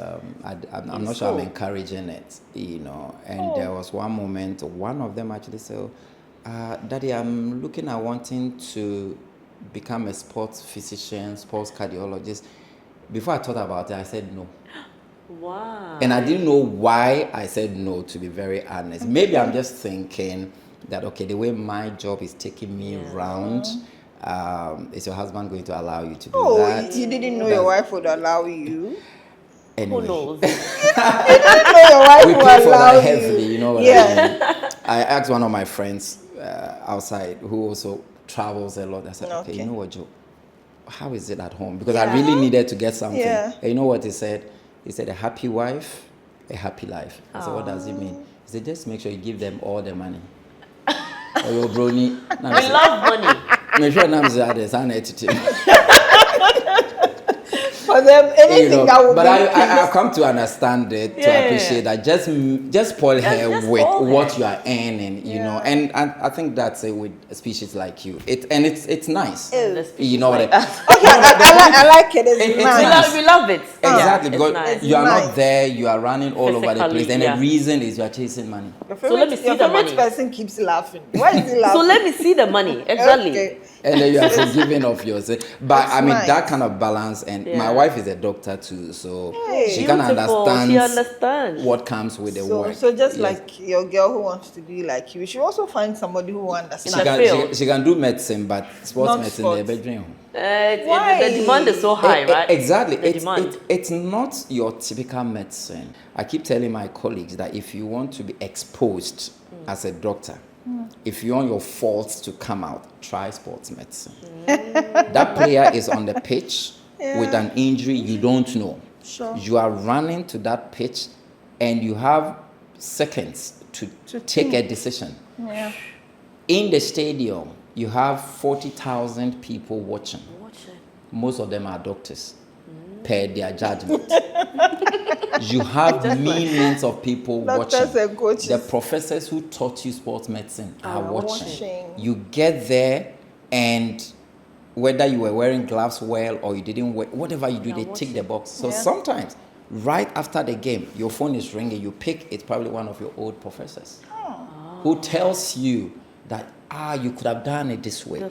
I'm not sure I'm encouraging it, And there was one moment, one of them actually said, Daddy, I'm looking at wanting to become a sports physician, sports cardiologist. Before I thought about it, I said no. Wow. And I didn't know why I said no, to be very honest. Maybe I'm just thinking that, okay, the way my job is taking me around, is your husband going to allow you to do that? You didn't know your wife would allow you? Anyway. Who knows? You didn't know your wife we would pay for allow that heavily, you. you know what I mean? I asked one of my friends outside who also travels a lot. I said, okay, you know what, Joe? How is it at home? Because I really needed to get something. And you know what he said? He said, a happy wife, a happy life. I said, what does it mean? He said, just make sure you give them all the money. Your brony. I love money. Make sure there's an attitude. For them, anything that would but I've come to understand it, to appreciate that. Just spoil her with what you are earning, you know. And I think that's it with species like you. It's nice. You know what I like it. It's nice. We love it. Exactly, because nice. you are not there, you are running all over the place, and yeah. the reason is you are chasing money. So let me see the money. Person keeps laughing. Why is he laughing? So let me see the money. Exactly. Okay. And then you are forgiving of yourself. But That's I mean, nice. that kind of balance, and my wife is a doctor too, so she can Beautiful. understand She understands what comes with the work. So just like your girl who wants to be like you, she also find somebody who understands. She can do medicine, but sports Not medicine, sports. they're bedroom. The demand is so high, right? Exactly. The demand. It's not your typical medicine. I keep telling my colleagues that if you want to be exposed as a doctor, if you want your faults to come out, try sports medicine. That player is on the pitch with an injury you don't know. Sure. You are running to that pitch and you have seconds to take a decision. Yeah. In the stadium, you have 40,000 people watching. Most of them are doctors, per their judgment. You have millions of people Doctors watching. and coaches. The professors who taught you sports medicine are watching. You get there, and whether you were wearing gloves well or you didn't wear, whatever you do, they tick the box. So sometimes right after the game, your phone is ringing, you pick, it's probably one of your old professors who tells you that, you could have done it this way.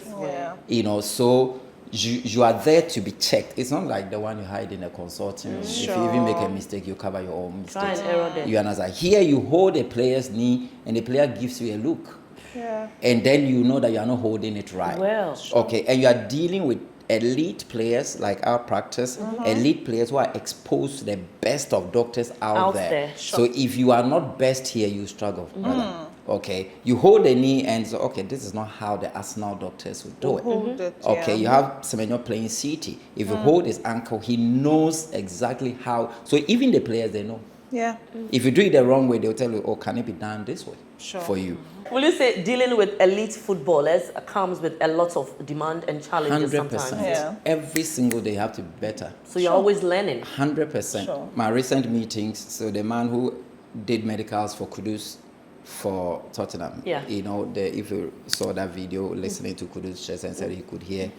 You know, so you are there to be checked. It's not like the one you hide in a consulting room. If you even make a mistake, you cover your own mistakes. You understand? Here you hold a player's knee and the player gives you a look. Yeah. And then you know that you are not holding it right. Well, okay, and you are dealing with elite players like our practice, elite players who are exposed to the best of doctors out there. So if you are not best here, you struggle. Okay, you hold the knee and so, okay, this is not how the Arsenal doctors would do it. Okay, you have Semenyo playing CT. If you hold his ankle, he knows exactly how. So even the players, they know. Yeah. If you do it the wrong way, they'll tell you, oh, can it be done this way for you? Will you say dealing with elite footballers comes with a lot of demand and challenges 100%. sometimes? Yeah. Every single day you have to be better. So you're always learning? 100%. My recent meetings, so the man who did medicals for Kudus for Tottenham, you know, if you saw that video, listening to Kudus' chest and said he could hear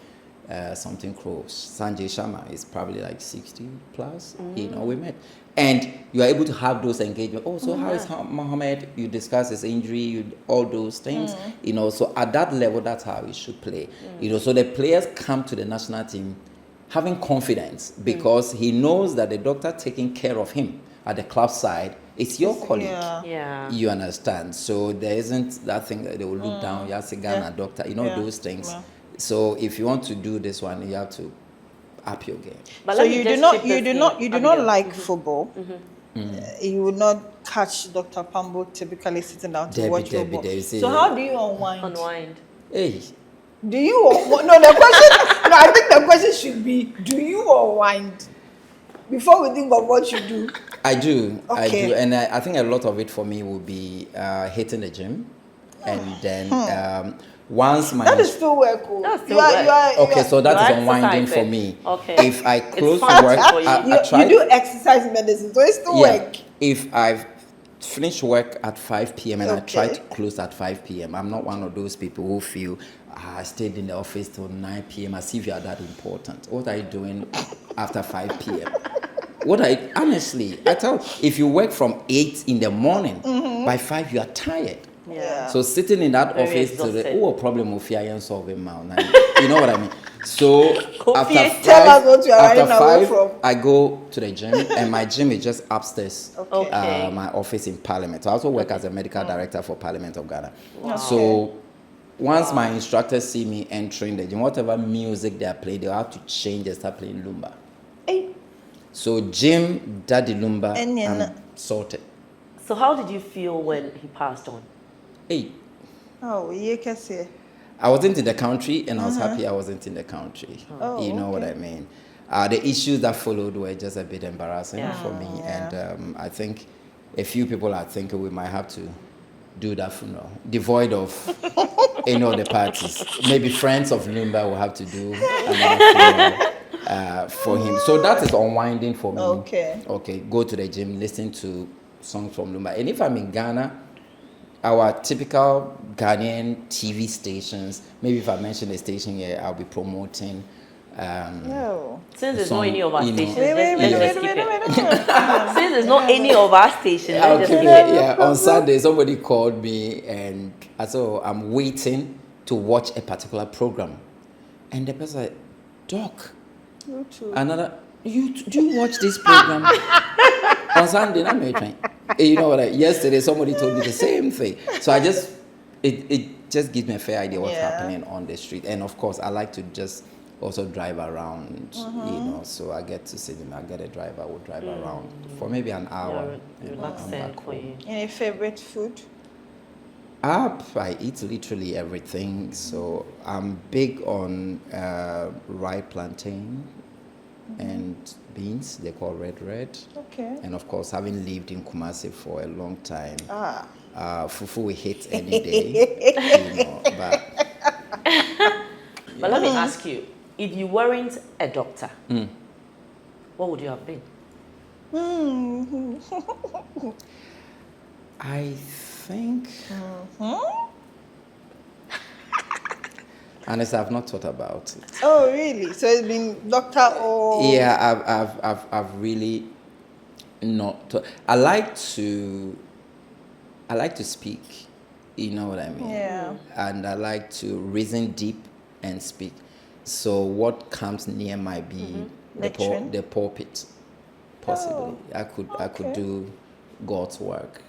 something close. Sanjay Sharma is probably like 60 plus, you know, we met. And you are able to have those engagements. Oh, so how is Mohammed? You discuss his injury, all those things. You know, so at that level, that's how he should play. You know, so the players come to the national team having confidence because he knows that the doctor taking care of him at the club side, it's your colleague. Yeah. You understand? So there isn't that thing that they will look down, you have to Ghana doctor, you know, those things. Yeah. So if you want to do this one, you have to up your game. But so you do not like football. You would not catch Dr. Pambo typically sitting down to watch football. So how do you unwind? Hey. Do you no the question no, I think the question should be, do you unwind before we think of what you do? I do. And I think a lot of it for me will be hitting the gym and then once my that is still work. So that is unwinding for me. Okay. If I close work, I try. You do exercise medicine, so it's still work. If I've finished work at 5 p.m. and I try to close at 5 p.m., I'm not one of those people who feel I stayed in the office till 9 p.m. as if you are that important. What are you doing after 5 p.m.? Honestly, I tell you, if you work from 8 in the morning, by 5 you are tired. Yeah. So sitting in that office to the problem of fear and solving now. You know what I mean? So after 5, I go to the gym and my gym is just upstairs. My office in Parliament. So I also work as a medical director for Parliament of Ghana. Wow. So once my instructors see me entering the gym, whatever music they are playing, they'll have to change and start playing Lumba. Hey. So gym, daddy Lumba, I'm sorted. So how did you feel when he passed on? Hey. Oh, you can see. I wasn't in the country, and I was happy I wasn't in the country. You know what I mean? The issues that followed were just a bit embarrassing for me, and I think a few people are thinking we might have to do that funeral, devoid of any of the parties. Maybe friends of Lumba will have to do another funeral for him. So that is unwinding for me. Okay. Go to the gym, listen to songs from Lumba, and if I'm in Ghana, our typical Ghanaian TV stations, maybe if I mention a station here, I'll be promoting. Since there's no any of our stations, let's just keep it. Since there's no any of our stations, let's just keep it. On Sunday, somebody called me and I said, I'm waiting to watch a particular program. And the person said, Doc, another, do you watch this program? On Sunday, I'm waiting. You know what? Yesterday, somebody told me the same thing. So it just gives me a fair idea what's happening on the street. And of course, I like to just also drive around, you know. So I get to see them. I get a driver. We'll drive around for maybe an hour. Relaxing for you. Any favorite food? I eat literally everything. So I'm big on ripe plantain and beans. They call red. Okay. And of course, having lived in Kumasi for a long time, fufu we hit any day. You know, but let me ask you, if you weren't a doctor, what would you have been? I think. Honestly, I've not thought about it. Oh, really? So it's been doctor or? Yeah, I've really not. I like to speak. You know what I mean? Yeah. And I like to reason deep and speak. So what comes near might be the pulpit, possibly. I could do God's work.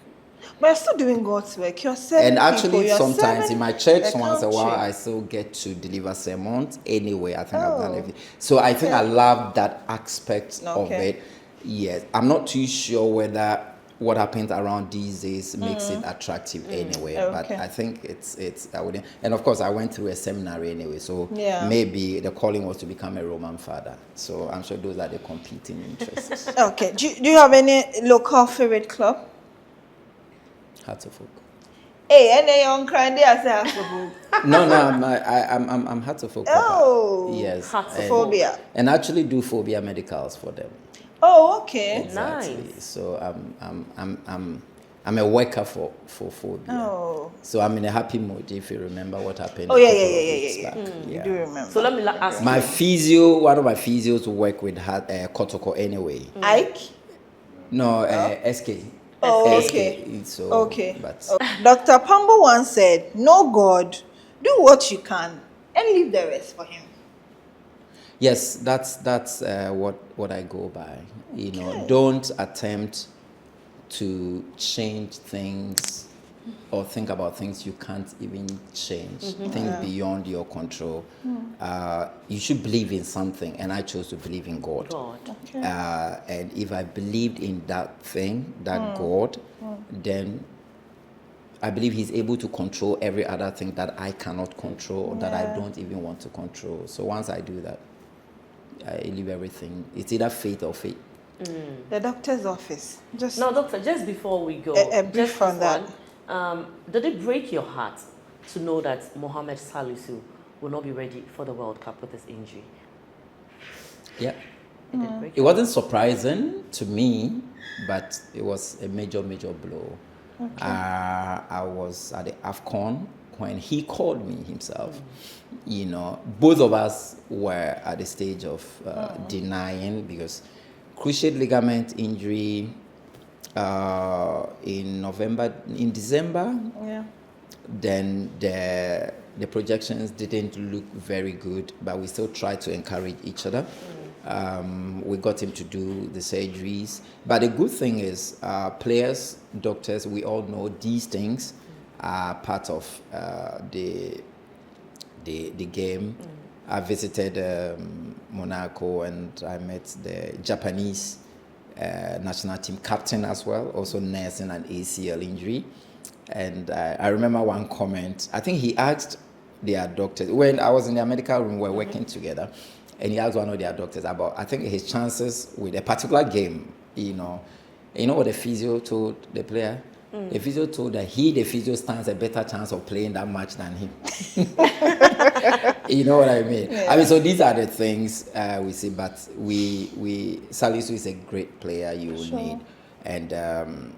But you're still doing God's work. You're serving And actually, people. You're sometimes serving in my church, the once in a while, country. I still get to deliver sermons. Anyway, I think I've done everything. So I think I love that aspect of it. Yes, I'm not too sure whether what happens around these days makes it attractive anyway. But I think it's I wouldn't. And of course, I went through a seminary anyway, so maybe the calling was to become a Roman father. So I'm sure those are the competing interests. Okay. Do you have any local favorite club? Hearts of Oak. Hey, and then you're crying there as Hearts of Oak. No, I'm Hearts of Oak. Oh, yes. phobia. And actually do phobia medicals for them. Oh, okay. Exactly. Nice. So I'm a worker for phobia. Oh. So I'm in a happy mood if you remember what happened. Oh yeah. You do remember. So let me ask my physio, one of my physios work with Kotoko anyway. Ike? No, SK. Oh, SK. okay. So, okay. But Dr. Pambo once said, "Know God, do what you can, and leave the rest for Him." yes, that's what I go by. You know, don't attempt to change things or think about things you can't even change. Think beyond your control. You should believe in something, and I chose to believe in God. Okay. And if I believed in that thing, that God, then I believe He's able to control every other thing that I cannot control or that I don't even want to control. So once I do that, I leave everything. It's either faith or faith. The doctor's office. Now, doctor, just before we go, a brief on that. Did it break your heart to know that Mohamed Salisu will not be ready for the World Cup with his injury? Yeah. It wasn't surprising to me, but it was a major blow. Okay. I was at the AFCON when he called me himself. You know, both of us were at the stage of denying because cruciate ligament injury in December. Yeah. Then the projections didn't look very good, but we still tried to encourage each other. We got him to do the surgeries. But the good thing is, players, doctors, we all know these things are part of the game. I visited Monaco and I met the Japanese national team captain as well, also nursing an ACL injury. And I remember one comment. I think he asked their doctors, when I was in their medical room, we were working together, and he asked one of their doctors about, I think, his chances with a particular game. You know what the physio told the player? The physio told that the physio stands a better chance of playing that match than him. You know what I mean? Yeah. I mean, so these are the things we see, but Salisu is a great player you will need. And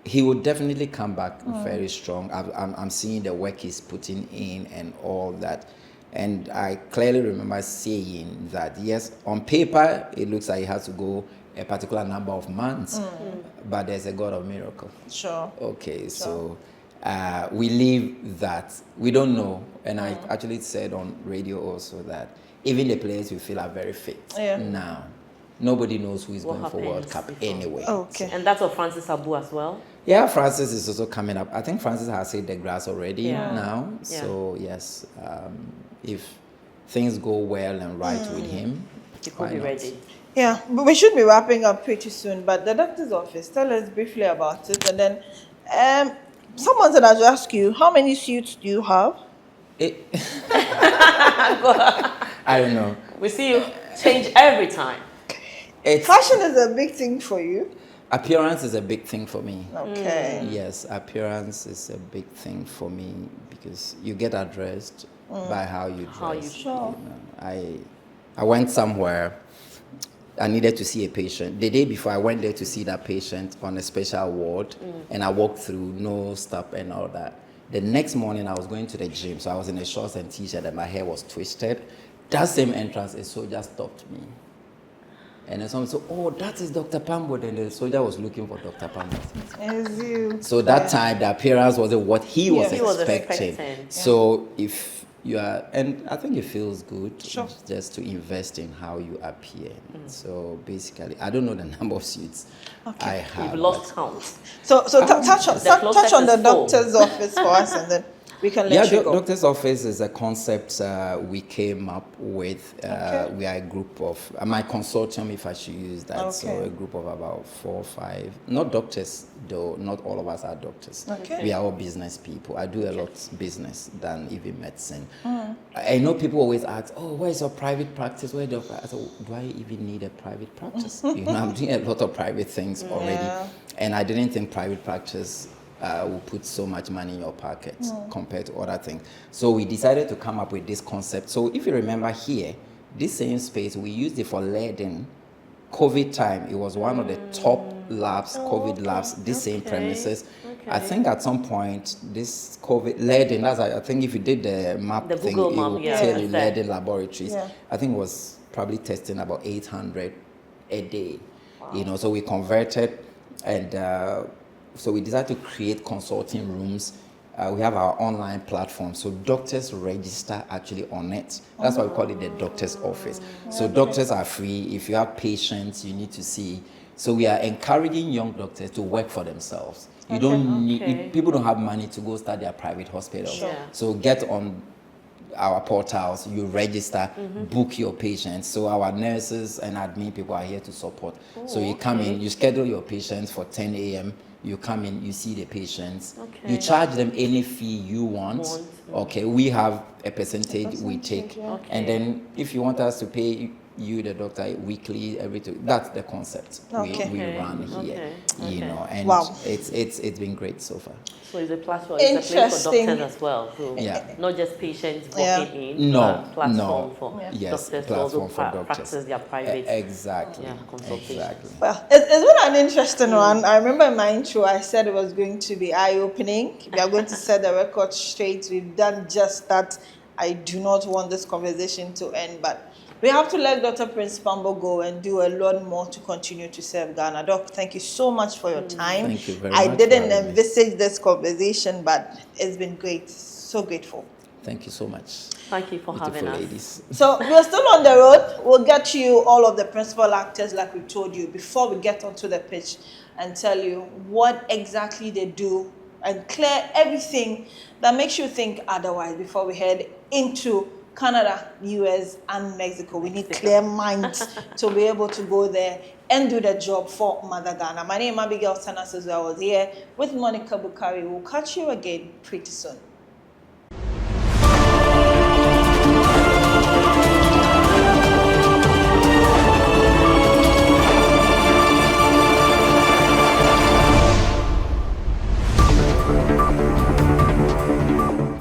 he will definitely come back very strong. I'm seeing the work he's putting in and all that. And I clearly remember saying that, yes, on paper, it looks like he has to go a particular number of months, but there's a God of miracle. Sure. Okay, so we leave that. We don't know. And I actually said on radio also that even the players we feel are very fit now. Nobody knows who is going for World Cup anyway. Okay. And that's what Francis Abu as well? Yeah, Francis is also coming up. I think Francis has hit the grass already now. Yeah. So, yes, if things go well and right with him, he could be ready. Yeah, but we should be wrapping up pretty soon. But the doctor's office, tell us briefly about it. And then someone said I should ask you, how many suits do you have? I don't know. We see you change every time. Fashion is a big thing for you. Appearance is a big thing for me. Okay. Yes, appearance is a big thing for me because you get addressed by how you dress. Sure. I went somewhere. I needed to see a patient. The day before, I went there to see that patient on a special ward, and I walked through, no stop and all that. The next morning, I was going to the gym, so I was in a shorts and t-shirt, and my hair was twisted. That same entrance, a soldier stopped me. And then someone said, oh, that is Dr. Pambo. Then the soldier was looking for Dr. Pambo. As you. So that time, the appearance wasn't what he was expecting. expecting. So if you are, and I think it feels good Sure. just to invest in how you appear. So basically, I don't know the number of suits I have. You've lost count. So touch on the is full. doctor's office for us, and then we can let you go. Doctor's office is a concept we came up with. We are a group of, my consortium, if I should use that, so a group of about 4 or 5, not doctors though, not all of us are doctors. We are all business people. I do a lot of business than even medicine. I know people always ask, oh, where's your private practice? Where do I said, do I even need a private practice? I'm doing a lot of private things already. And I didn't think private practice will put so much money in your pocket compared to other things. So we decided to come up with this concept. So if you remember here, this same space, we used it for learning. COVID time, it was one of the top labs, COVID labs, this same premises. I think at some point, this COVID learning, that's I think if you did the map The thing, Google it map, will yeah, tell you that's learning laboratories. I think it was probably testing about 800 a day. So we converted and so we decided to create consulting rooms. We have our online platform, so doctors register actually on it. That's why we call it the doctor's office. So doctors are free. If you have patients, you need to see. So we are encouraging young doctors to work for themselves. You don't need, people don't have money to go start their private hospitals. So get on our portals, you register, book your patients. So our nurses and admin people are here to support. So you come in, you schedule your patients for 10 a.m. You come in, you see the patients. You charge them any fee you want. Okay, we have a percentage we take. And then if you want us to pay you, the doctor, weekly, everything, that's the concept we run here. And it's been great so far. So it's a platform, it's a place for doctors as well. So not just patients walking in, no, platform for yes, doctors platform to also for doctors. practice their private consultation. Exactly. Well, it's been an interesting one. I remember in my intro, I said it was going to be eye-opening. We are going to set the record straight. We've done just that. I do not want this conversation to end, but we have to let Dr. Prince Pambo go and do a lot more to continue to serve Ghana. Doc, thank you so much for your time. Thank you very much. I didn't envisage this conversation, but it's been great. So grateful. Thank you so much. Thank you for having us. Ladies. So we're still on the road. We'll get you all of the principal actors like we told you before we get onto the pitch and tell you what exactly they do and clear everything that makes you think otherwise before we head into Canada, US, and Mexico. We need clear minds to be able to go there and do the job for Mother Ghana. My name is Abigail Sanas. I was here with Monica Bukari. We'll catch you again pretty soon.